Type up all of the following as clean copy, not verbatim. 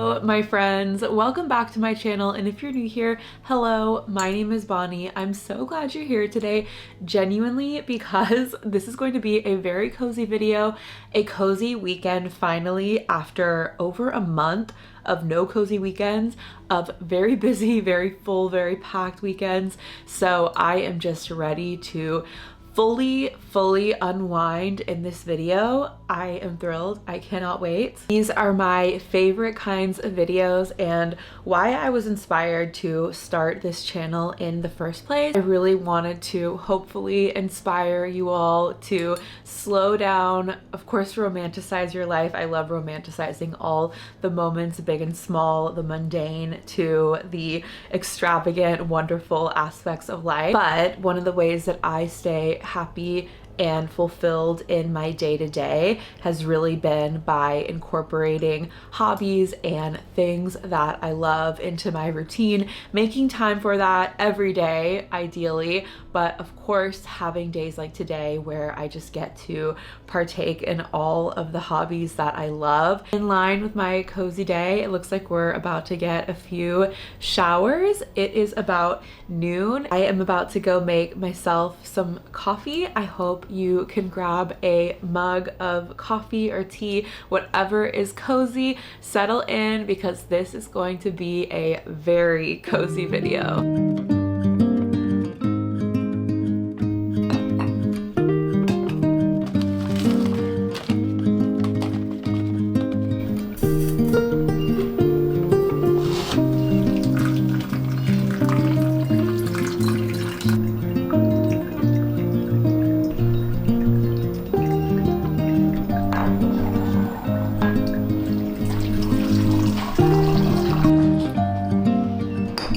Hello, my friends. Welcome back to my channel. And if you're new here, hello, my name is Bonnie. I'm so glad you're here today, genuinely, because this is going to be a very cozy video, a cozy weekend finally after over a month of no cozy weekends, of very busy, very full, very packed weekends. So I am just ready to fully unwind in this video. I am thrilled. I cannot wait. These are my favorite kinds of videos and why I was inspired to start this channel in the first place. I really wanted to hopefully inspire you all to slow down, of course, romanticize your life. I love romanticizing all the moments, big and small, the mundane to the extravagant, wonderful aspects of life. But one of the ways that I stay happy and fulfilled in my day-to-day has really been by incorporating hobbies and things that I love into my routine, making time for that every day, ideally, but of course having days like today where I just get to partake in all of the hobbies that I love. In line with my cozy day, it looks like we're about to get a few showers. It is about noon. I am about to go make myself some coffee. I hope you can grab a mug of coffee or tea, whatever is cozy. Settle in because this is going to be a very cozy video.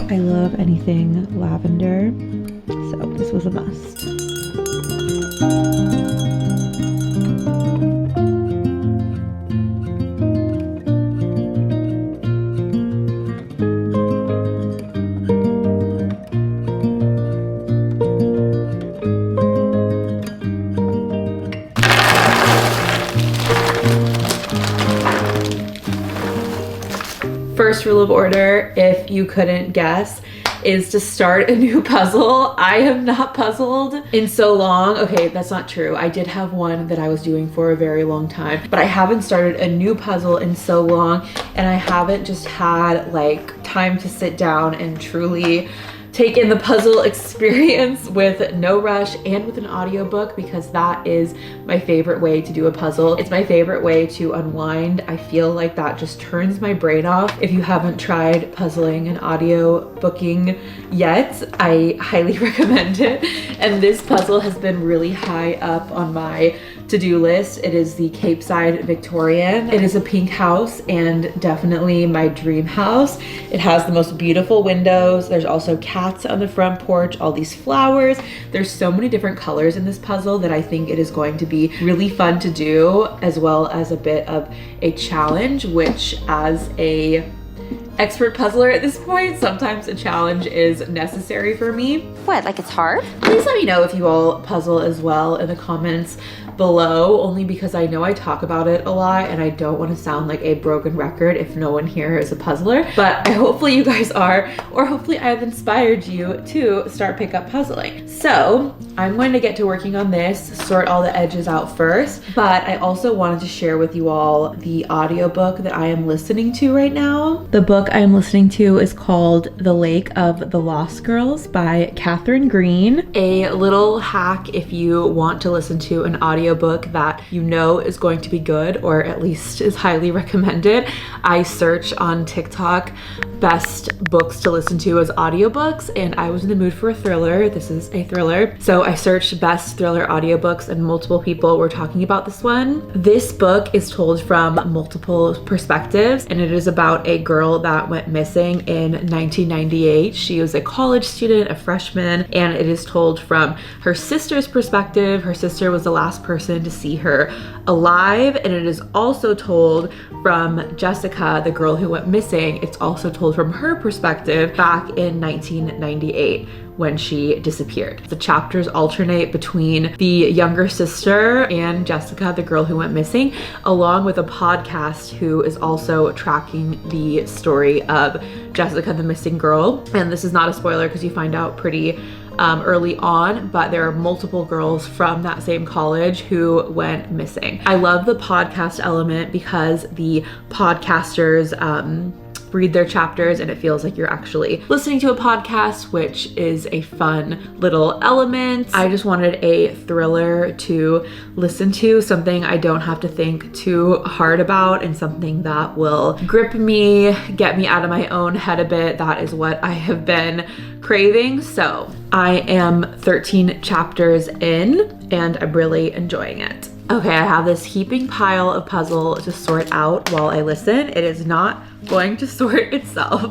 I love anything lavender, so this was a must. First rule of order, if you couldn't guess, is to start a new puzzle. I have not puzzled in so long. Okay, that's not true. I did have one that I was doing for a very long time, but I haven't started a new puzzle in so long, and I haven't just had like time to sit down and truly take in the puzzle experience with no rush and with an audiobook, because that is my favorite way to do a puzzle. It's my favorite way to unwind. I feel like that just turns my brain off. If you haven't tried puzzling and audio booking yet, I highly recommend it. And this puzzle has been really high up on my to-do list. It is the Cape Side Victorian. It is a pink house and definitely my dream house. It has the most beautiful windows. There's also cats on the front porch, all these flowers. There's so many different colors in this puzzle that I think it is going to be really fun to do, as well as a bit of a challenge, which as a expert puzzler at this point, sometimes a challenge is necessary for me. What, like it's hard? Please let me know if you all puzzle as well in the comments below, only because I know I talk about it a lot and I don't want to sound like a broken record if no one here is a puzzler. But hopefully you guys are, or hopefully I've inspired you to start pick up puzzling. So I'm going to get to working on this, sort all the edges out first, but I also wanted to share with you all the audiobook that I am listening to right now. The book I am listening to is called The Lake of the Lost Girls by Catherine Green. A little hack if you want to listen to an audiobook that you know is going to be good, or at least is highly recommended. I search on TikTok best books to listen to as audiobooks, and I was in the mood for a thriller. This is a thriller. So I searched best thriller audiobooks and multiple people were talking about this one. This book is told from multiple perspectives, and it is about a girl that went missing in 1998. She was a college student, a freshman, and it is told from her sister's perspective. Her sister was the last person to see her alive, and it is also told from Jessica, the girl who went missing. It's also told from her perspective back in 1998. when she disappeared. The chapters alternate between the younger sister and Jessica, the girl who went missing, along with a podcast who is also tracking the story of Jessica, the missing girl. And this is not a spoiler because you find out pretty early on, but there are multiple girls from that same college who went missing. I love the podcast element because the podcasters read their chapters and it feels like you're actually listening to a podcast, which is a fun little element. I just wanted a thriller to listen to, something I don't have to think too hard about, and something that will grip me, get me out of my own head a bit. That is what I have been craving. So I am 13 chapters in and I'm really enjoying it. Okay, I have this heaping pile of puzzle to sort out while I listen. It is not going to sort itself.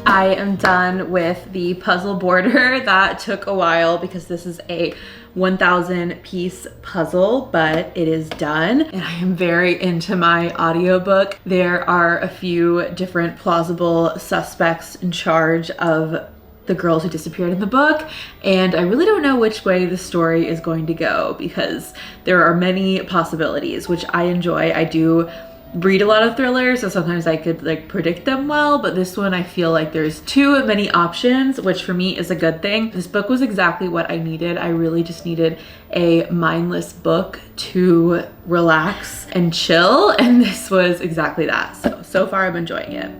I am done with the puzzle border. That took a while because this is a 1,000 piece puzzle, but it is done. And I am very into my audiobook. There are a few different plausible suspects in charge of the girls who disappeared in the book, and I really don't know which way the story is going to go because there are many possibilities, which I enjoy. I do read a lot of thrillers, so sometimes I could like predict them well, but this one I feel like there's too many options, which for me is a good thing. This book was exactly what I needed. I really just needed a mindless book to relax and chill, and this was exactly that. So far I'm enjoying it.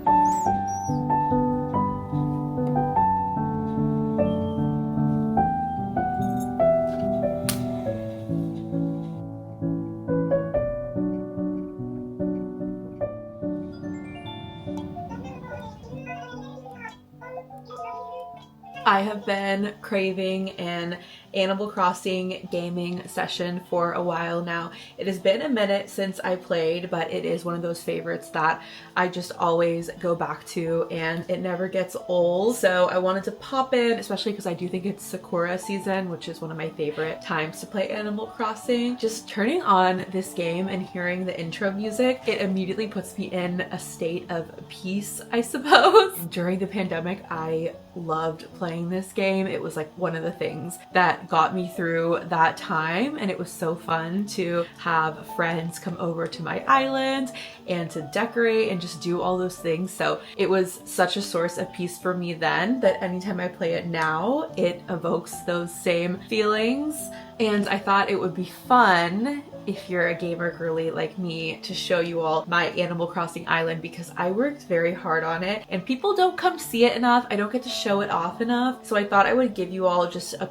I have been craving an Animal Crossing gaming session for a while now. It has been a minute since I played, but it is one of those favorites that I just always go back to and it never gets old. So I wanted to pop in, especially because I do think it's Sakura season, which is one of my favorite times to play Animal Crossing. Just turning on this game and hearing the intro music, it immediately puts me in a state of peace, I suppose. During the pandemic, I loved playing this game. It was like one of the things that got me through that time, and it was so fun to have friends come over to my island and to decorate and just do all those things. So it was such a source of peace for me then that anytime I play it now, it evokes those same feelings. And I thought it would be fun, if you're a gamer girly like me, to show you all my Animal Crossing island because I worked very hard on it and people don't come see it enough. I don't get to show it off enough. So I thought I would give you all just a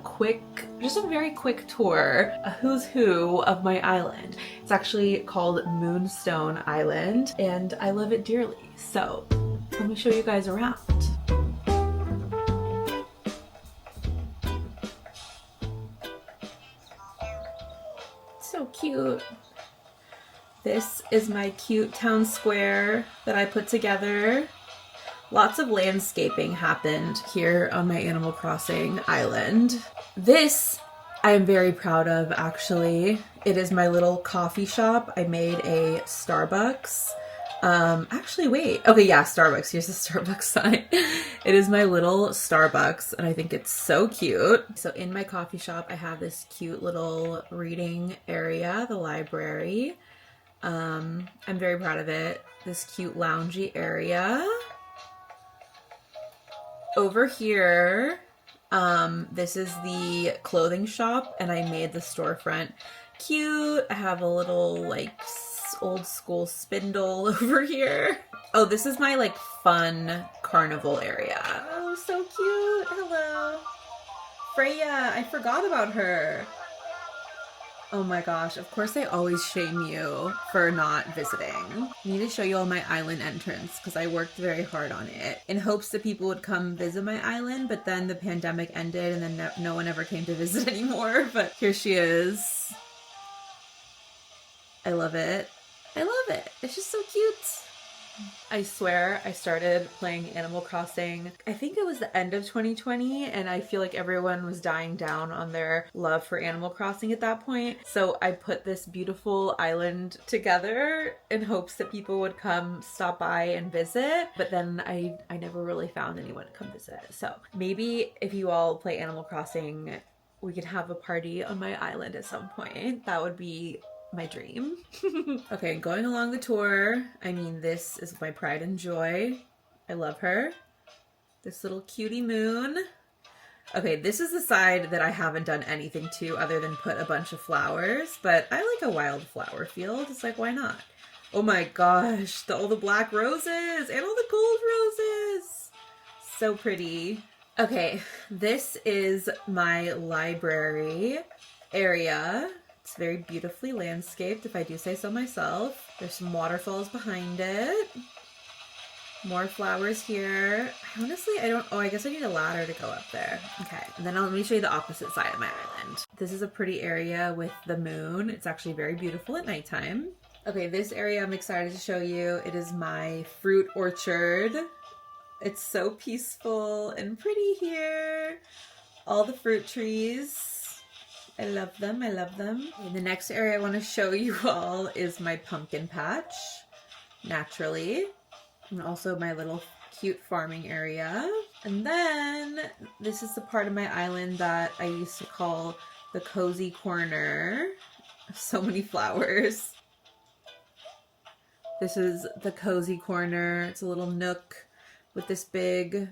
very quick tour, a who's who of my island. It's actually called Moonstone Island and I love it dearly. So let me show you guys around. So cute. This is my cute town square that I put together. Lots of landscaping happened here on my Animal Crossing island. This I am very proud of, actually. It is my little coffee shop. I made a Starbucks. Actually, wait. Okay, yeah, Starbucks. Here's the Starbucks sign. It is my little Starbucks, and I think it's so cute. So in my coffee shop, I have this cute little reading area, the library. I'm very proud of it. This cute loungy area. Over here, this is the clothing shop, and I made the storefront cute. I have a little like nice old school spindle over here. Oh, this is my like fun carnival area. Oh, so cute. Hello. Freya, I forgot about her. Oh my gosh, of course they always shame you for not visiting. I need to show you all my island entrance because I worked very hard on it in hopes that people would come visit my island, but then the pandemic ended and then no one ever came to visit anymore, but here she is. I love it. I love it. It's just so cute. I swear I started playing Animal Crossing, I think it was the end of 2020, and I feel like everyone was dying down on their love for Animal Crossing at that point. So I put this beautiful island together in hopes that people would come stop by and visit, but then I never really found anyone to come visit. So maybe if you all play Animal Crossing, we could have a party on my island at some point. That would be my dream. Okay, going along the tour, I mean, this is my pride and joy. I love her. This little cutie moon. Okay, this is the side that I haven't done anything to other than put a bunch of flowers, but I like a wildflower field. It's like, why not? Oh my gosh, all the black roses and all the gold roses. So pretty. Okay, this is my library area. It's very beautifully landscaped, if I do say so myself. There's some waterfalls behind it. More flowers here. Honestly, I guess I need a ladder to go up there. Okay, and then let me show you the opposite side of my island. This is a pretty area with the moon. It's actually very beautiful at nighttime. Okay, this area I'm excited to show you. It is my fruit orchard. It's so peaceful and pretty here. All the fruit trees. I love them. I love them. And the next area I want to show you all is my pumpkin patch, naturally. And also my little cute farming area. And then this is the part of my island that I used to call the cozy corner. So many flowers. This is the cozy corner. It's a little nook with this big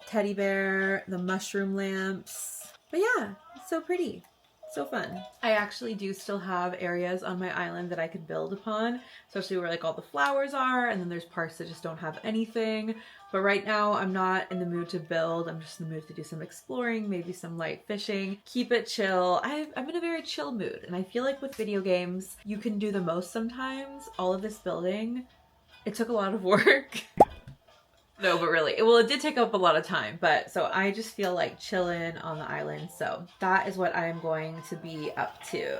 teddy bear, the mushroom lamps. But yeah, it's so pretty. So fun. I actually do still have areas on my island that I could build upon, especially where like all the flowers are, and then there's parts that just don't have anything. But right now I'm not in the mood to build. I'm just in the mood to do some exploring, maybe some light fishing, keep it chill. I'm in a very chill mood, and I feel like with video games, you can do the most sometimes. All of this building, it took a lot of work. No, but really, well, it did take up a lot of time, but so I just feel like chilling on the island. So that is what I'm going to be up to.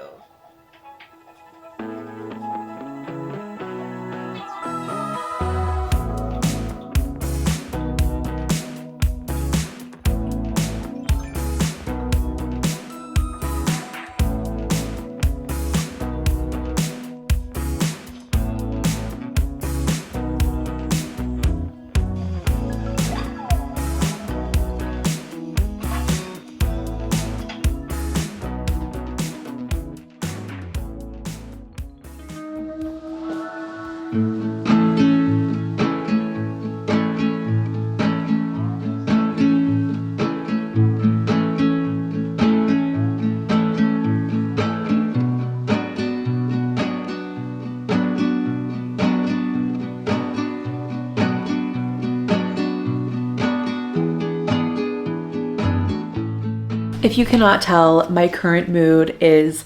If you cannot tell, my current mood is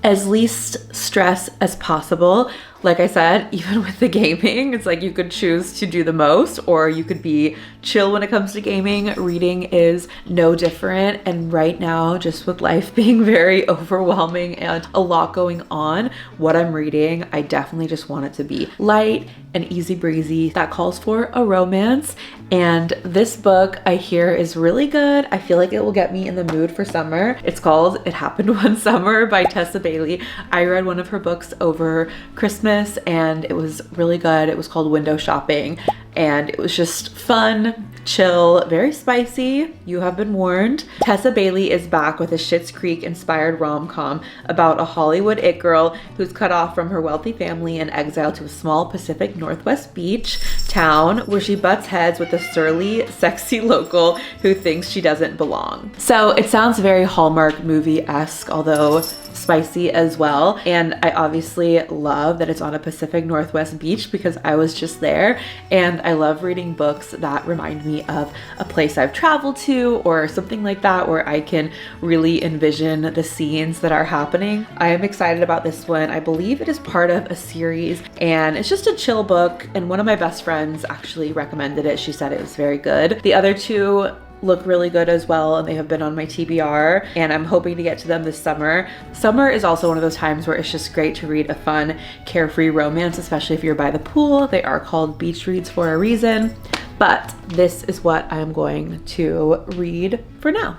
as least stress as possible. Like I said, even with the gaming, it's like you could choose to do the most, or you could be chill when it comes to gaming. Reading is no different. And right now, just with life being very overwhelming and a lot going on, what I'm reading, I definitely just want it to be light and easy breezy. That calls for a romance. And this book I hear is really good. I feel like it will get me in the mood for summer. It's called It Happened One Summer by Tessa Bailey. I read one of her books over Christmas and it was really good. It was called Window Shopping and it was just fun, chill, very spicy. You have been warned. Tessa Bailey is back with a Schitt's Creek inspired rom-com about a Hollywood it girl who's cut off from her wealthy family and exiled to a small Pacific Northwest beach town where she butts heads with a surly, sexy local who thinks she doesn't belong. So it sounds very Hallmark movie-esque, although spicy as well. And I obviously love that it's on a Pacific Northwest beach because I was just there, and I love reading books that remind me of a place I've traveled to or something like that, where I can really envision the scenes that are happening. I am excited about this one. I believe it is part of a series, and it's just a chill book, and one of my best friends actually recommended it. She said it was very good. The other two look really good as well, and they have been on my TBR, and I'm hoping to get to them this summer. Summer is also one of those times where it's just great to read a fun, carefree romance, especially if you're by the pool. They are called beach reads for a reason, but this is what I'm going to read for now.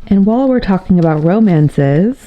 And while we're talking about romances,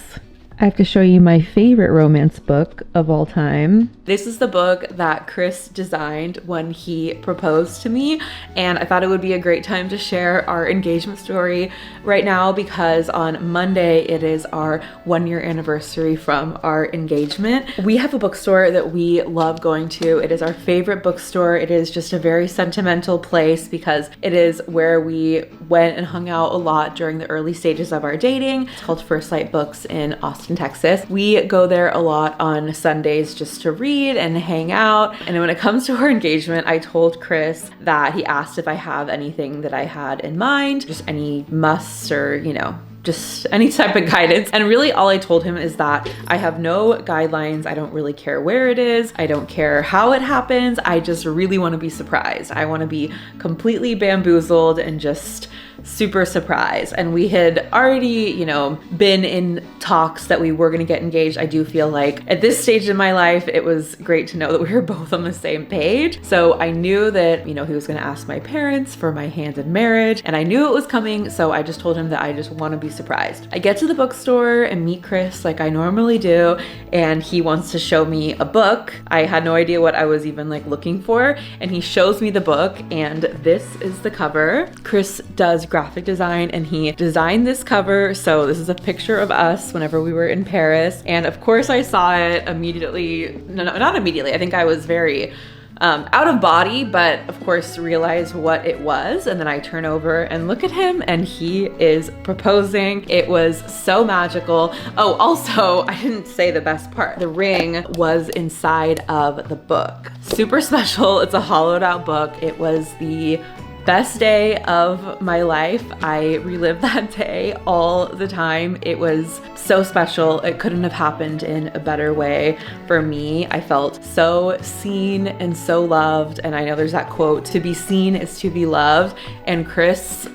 I have to show you my favorite romance book of all time. This is the book that Chris designed when he proposed to me, and I thought it would be a great time to share our engagement story right now because on Monday it is our 1-year anniversary from our engagement. We have a bookstore that we love going to. It is our favorite bookstore. It is just a very sentimental place because it is where we went and hung out a lot during the early stages of our dating. It's called First Light Books in Austin, Texas. We go there a lot on Sundays just to read and hang out. And when it comes to our engagement, I told Chris that he asked if I have anything that I had in mind, just any musts or, you know, just any type of guidance. And really all I told him is that I have no guidelines. I don't really care where it is. I don't care how it happens. I just really want to be surprised. I want to be completely bamboozled and just super surprised. And we had already, you know, been in talks that we were going to get engaged. I do feel like at this stage in my life, it was great to know that we were both on the same page. So I knew that, you know, he was going to ask my parents for my hand in marriage, and I knew it was coming. So I just told him that I just want to be surprised. I get to the bookstore and meet Chris like I normally do, and he wants to show me a book. I had no idea what I was even like looking for, and he shows me the book, and this is the cover. Chris does graphic design, and he designed this cover. So this is a picture of us whenever we were in Paris, and of course I saw it immediately. No, not immediately. I think I was very out of body, but of course realized what it was. And then I turn over and look at him, and he is proposing. It was so magical. Oh, also, I didn't say the best part. The ring was inside of the book. Super special. It's a hollowed out book. It was the best day of my life. I relive that day all the time. It was so special. It couldn't have happened in a better way for me. I felt so seen and so loved. And I know there's that quote, to be seen is to be loved. And Chris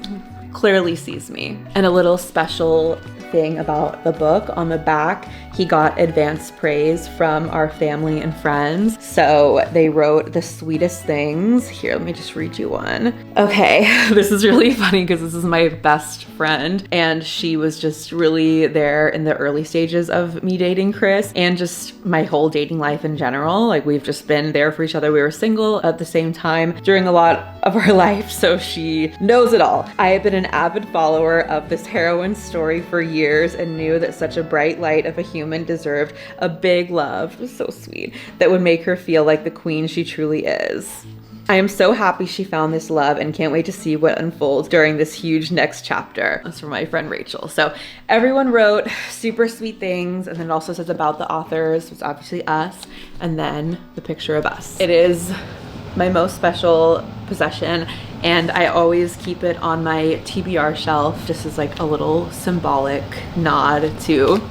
clearly sees me. And a little special thing about the book, on the back, he got advanced praise from our family and friends. So they wrote the sweetest things. Here, let me just read you one. Okay, this is really funny because this is my best friend, and she was just really there in the early stages of me dating Chris and just my whole dating life in general. Like, we've just been there for each other. We were single at the same time during a lot of our life, so she knows it all. I have been an avid follower of this heroine's story for years and knew that such a bright light of a human deserved a big love. It was so sweet. That would make her feel like the queen she truly is. I am so happy she found this love and can't wait to see what unfolds during this huge next chapter. That's from my friend Rachel. So everyone wrote super sweet things, and then it also says about the authors, it's obviously us, and then the picture of us. It is my most special possession, and I always keep it on my TBR shelf just as like a little symbolic nod to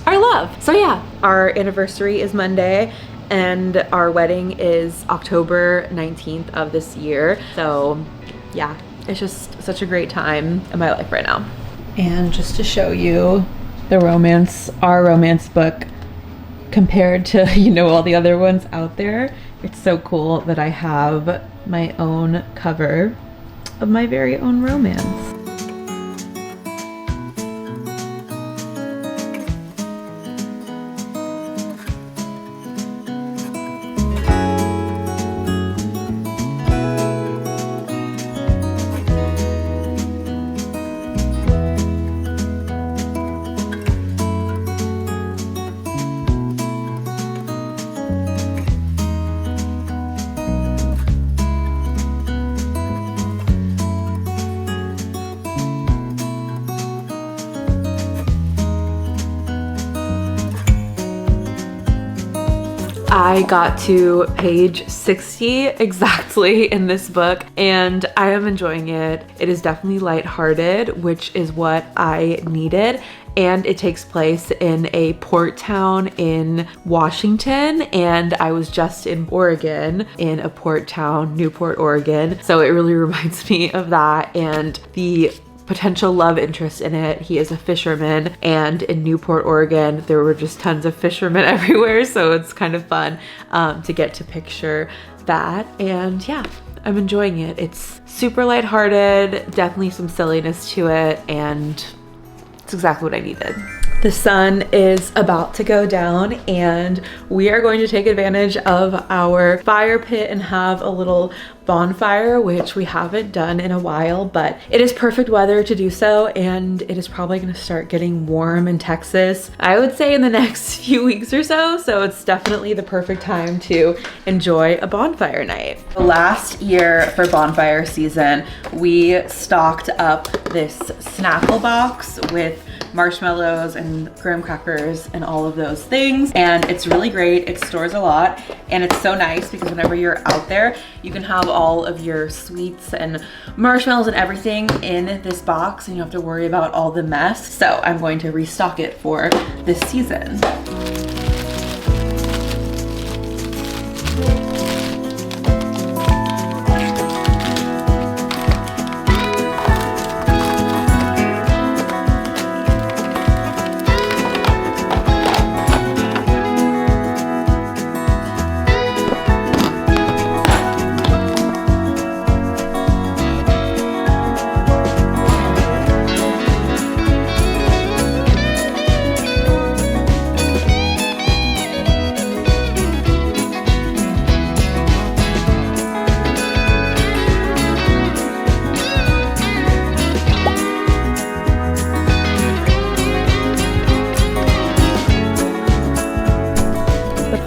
our love. So yeah, our anniversary is Monday, and our wedding is October 19th of this year. So yeah, it's just such a great time in my life right now. And just to show you the romance, our romance book compared to, you know, all the other ones out there, it's so cool that I have my own cover of my very own romance. I got to page 60 exactly in this book and I am enjoying it. It is definitely lighthearted, which is what I needed. And it takes place in a port town in Washington, and I was just in Oregon in a port town, Newport, Oregon. So it really reminds me of that, and the potential love interest in it. He is a fisherman, and in Newport, Oregon, there were just tons of fishermen everywhere. So it's kind of fun to get to picture that. And yeah, I'm enjoying it. It's super lighthearted, definitely some silliness to it, and it's exactly what I needed. The sun is about to go down and we are going to take advantage of our fire pit and have a little bonfire, which we haven't done in a while, but it is perfect weather to do so, and it is probably going to start getting warm in Texas, I would say in the next few weeks or so. So it's definitely the perfect time to enjoy a bonfire night. Last year for bonfire season, we stocked up this Snackle box with marshmallows and graham crackers and all of those things, and it's really great. It stores a lot, and it's so nice because whenever you're out there, you can have all of your sweets and marshmallows and everything in this box, and you don't have to worry about all the mess. So I'm going to restock it for this season.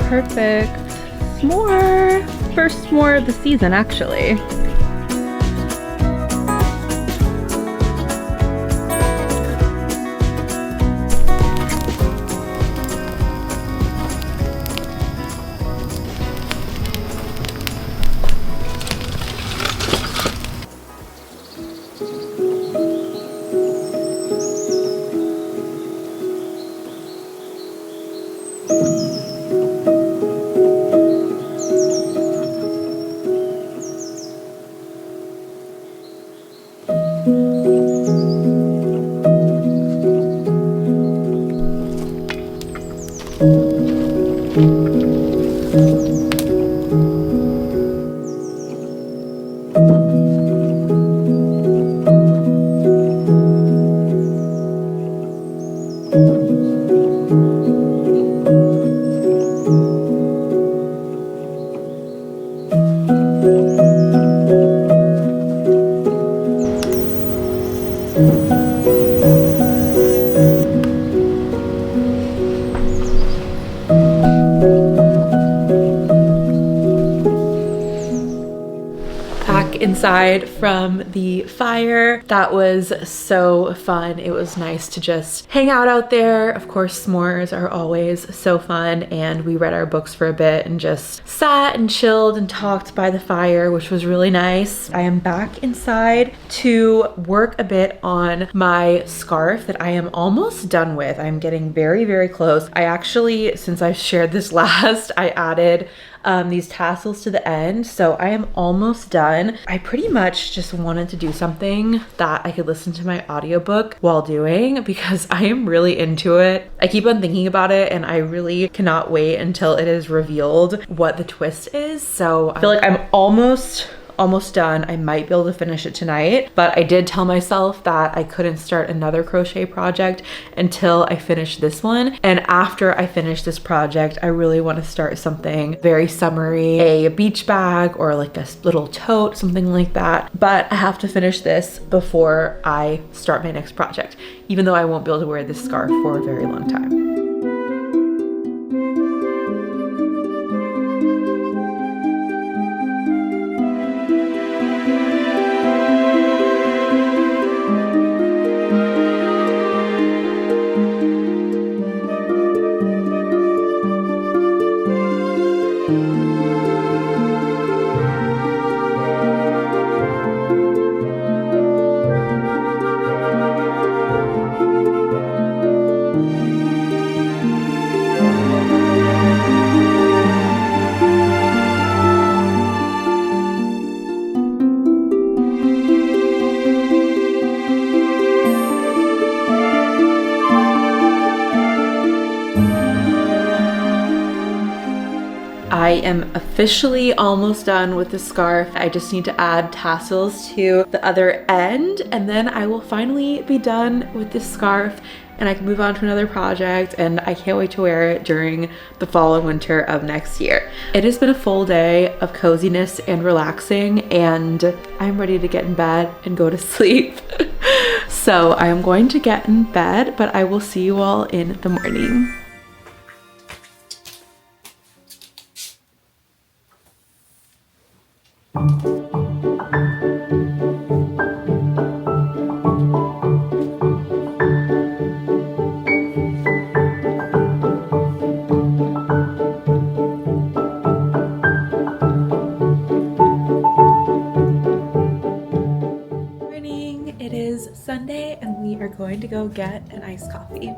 Perfect s'more. First s'more of the season, actually. Inside from the fire. That was so fun. It was nice to just hang out there. Of course, s'mores are always so fun, and we read our books for a bit and just sat and chilled and talked by the fire, which was really nice. I am back inside to work a bit on my scarf that I am almost done with. I'm getting very, very close. I actually, since I shared this last, I added these tassels to the end, so I am almost done. I pretty much just wanted to do something that I could listen to my audiobook while doing because I am really into it. I keep on thinking about it and I really cannot wait until it is revealed what the twist is. So I feel like I'm almost done. I might be able to finish it tonight, but I did tell myself that I couldn't start another crochet project until I finish this one. And after I finish this project, I really want to start something very summery, a beach bag or like a little tote, something like that. But I have to finish this before I start my next project, even though I won't be able to wear this scarf for a very long time. I am officially almost done with the scarf. I just need to add tassels to the other end, and then I will finally be done with this scarf and I can move on to another project, and I can't wait to wear it during the fall and winter of next year. It has been a full day of coziness and relaxing, and I'm ready to get in bed and go to sleep. So I am going to get in bed, but I will see you all in the morning. It is Sunday and we are going to go get an iced coffee.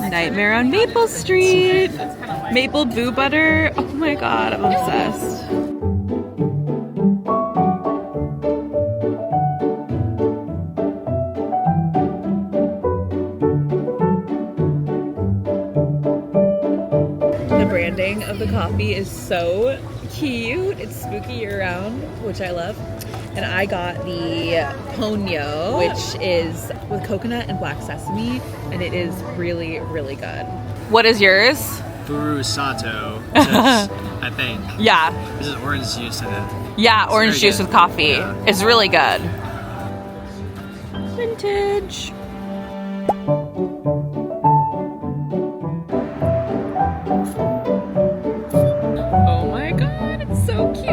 Nightmare on Maple Street. Maple Boo Butter. Oh my god, I'm obsessed. The branding of the coffee is so cute. It's spooky year-round, which I love. And I got the Ponyo, which is with coconut and black sesame, and it is really, really good. What is yours? Furu Sato, I think. Yeah. This is orange juice in it. Yeah, orange juice with coffee. Yeah. It's really good. Vintage. Oh my god, it's so cute.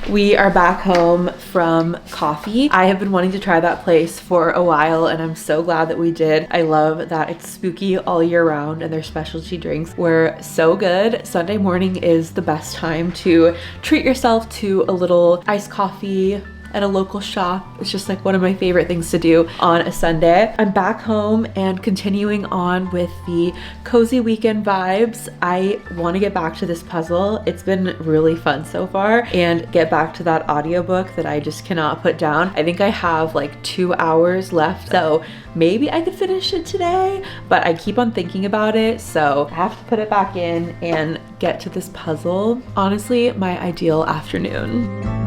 We are back home from coffee. I have been wanting to try that place for a while and I'm so glad that we did. I love that it's spooky all year round and their specialty drinks were so good. Sunday morning is the best time to treat yourself to a little iced coffee at a local shop. It's just like one of my favorite things to do on a Sunday. I'm back home and continuing on with the cozy weekend vibes. I want to get back to this puzzle. It's been really fun so far, and get back to that audiobook that I just cannot put down. I think I have like 2 hours left, so maybe I could finish it today, but I keep on thinking about it, so I have to put it back in and get to this puzzle. Honestly, my ideal afternoon.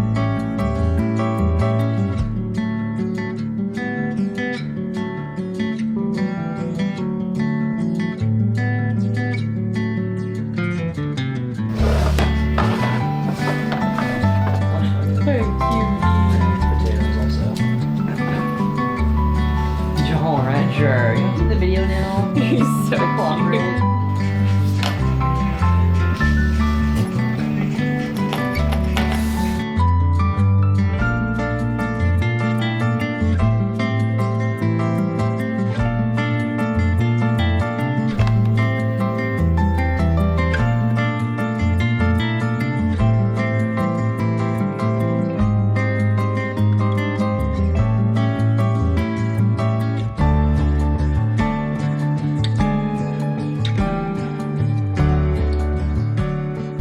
Sure. You want to see the video now? He's so cute.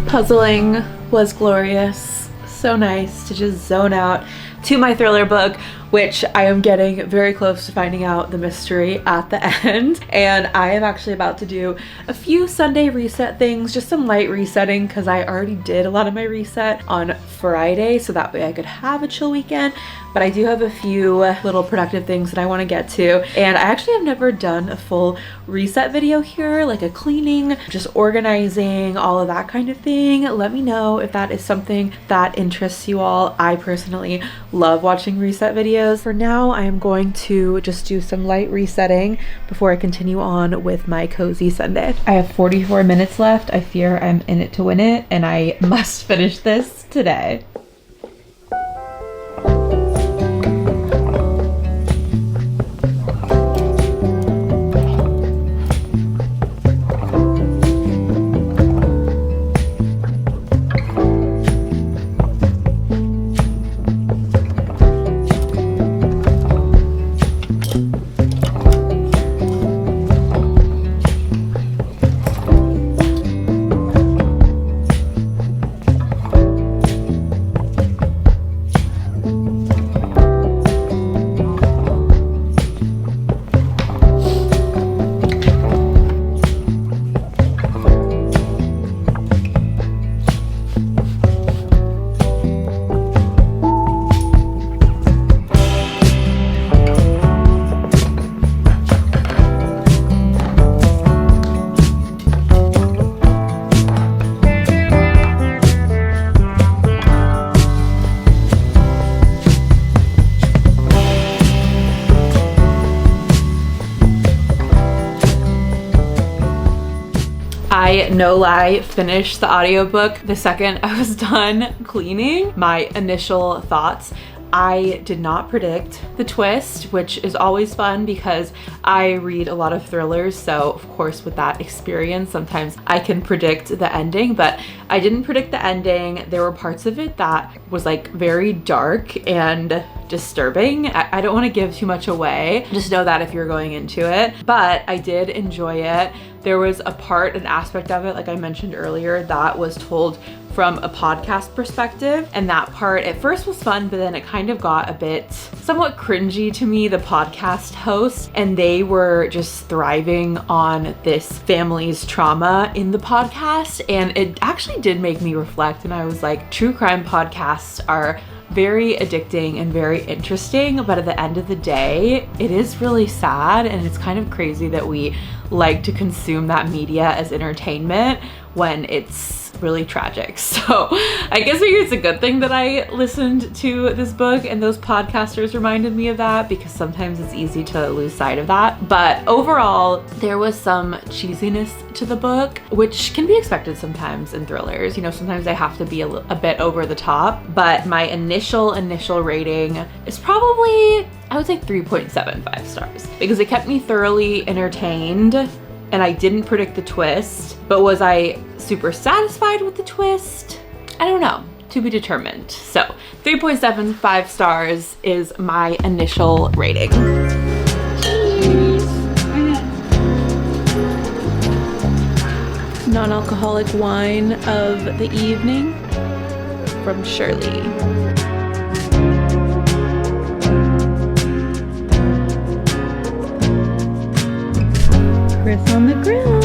Puzzling was glorious. So nice to just zone out to my thriller book, which I am getting very close to finding out the mystery at the end. And I am actually about to do a few Sunday reset things, just some light resetting, because I already did a lot of my reset on Friday, so that way I could have a chill weekend. But I do have a few little productive things that I want to get to. And I actually have never done a full reset video here, like a cleaning, just organizing, all of that kind of thing. Let me know if that is something that interests you all. I personally love watching reset videos. For now, I am going to just do some light resetting before I continue on with my cozy Sunday. I have 44 minutes left. I fear I'm in it to win it, and I must finish this today. I, no lie, finished the audiobook the second I was done cleaning. My initial thoughts: I did not predict the twist, which is always fun because I read a lot of thrillers. So of course with that experience, sometimes I can predict the ending, but I didn't predict the ending. There were parts of it that was like very dark and disturbing. I don't want to give too much away. Just know that if you're going into it, but I did enjoy it. There was a part, an aspect of it, like I mentioned earlier, that was told from a podcast perspective. And that part at first was fun, but then it kind of got a bit somewhat cringy to me, the podcast host, and they were just thriving on this family's trauma in the podcast. And it actually did make me reflect. And I was like, true crime podcasts are very addicting and very interesting, but at the end of the day, it is really sad, and it's kind of crazy that we like to consume that media as entertainment when it's really tragic. So I guess maybe it's a good thing that I listened to this book and those podcasters reminded me of that, because sometimes it's easy to lose sight of that. But overall, there was some cheesiness to the book, which can be expected sometimes in thrillers. You know, sometimes they have to be a bit over the top, but my initial rating is probably, I would say 3.75 stars, because it kept me thoroughly entertained and I didn't predict the twist. But was I super satisfied with the twist? I don't know, to be determined. So 3.75 stars is my initial rating. Non-alcoholic wine of the evening from Shirley. Chris on the grill.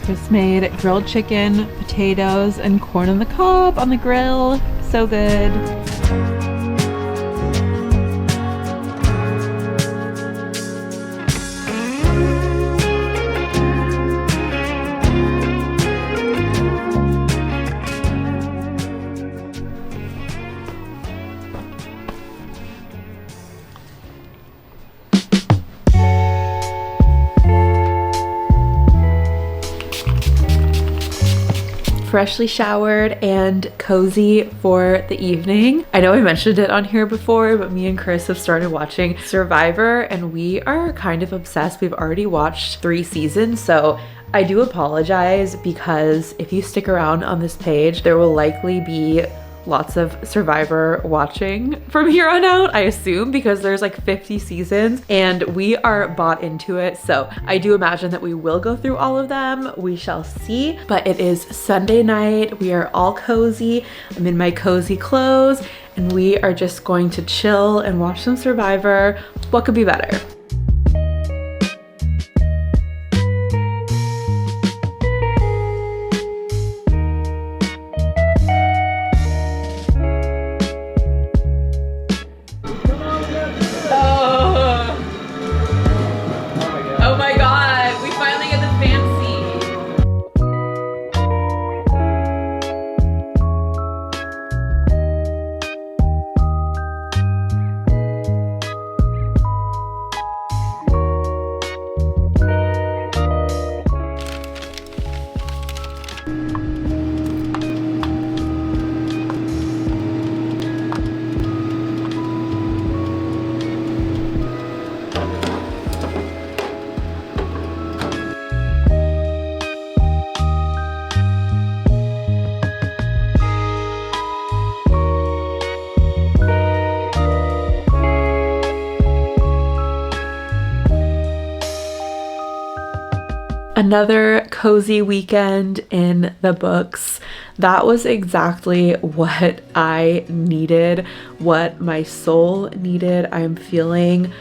Chris made grilled chicken, potatoes, and corn on the cob on the grill. So good. Freshly showered and cozy for the evening. I know I mentioned it on here before, but me and Chris have started watching Survivor and we are kind of obsessed. We've already watched 3 seasons, so I do apologize, because if you stick around on this page, there will likely be lots of Survivor watching from here on out, I assume, because there's like 50 seasons and we are bought into it. So I do imagine that we will go through all of them. We shall see. But it is Sunday night. We are all cozy. I'm in my cozy clothes and we are just going to chill and watch some Survivor. What could be better? Oh my god, we finally get the fancy. Another cozy weekend in the books. That was exactly what I needed, what my soul needed. I'm feeling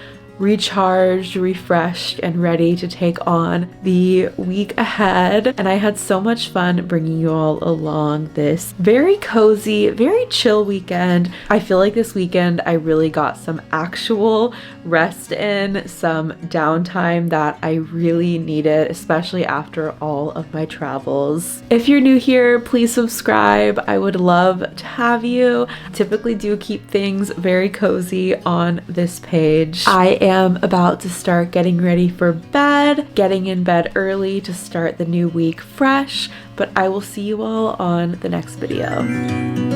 recharged, refreshed, and ready to take on the week ahead. And I had so much fun bringing you all along this very cozy, very chill weekend. I feel like this weekend I really got some actual rest in, some downtime that I really needed, especially after all of my travels. If you're new here, please subscribe. I would love to have you. I typically do keep things very cozy on this page. I am about to start getting ready for bed, getting in bed early to start the new week fresh, but I will see you all on the next video.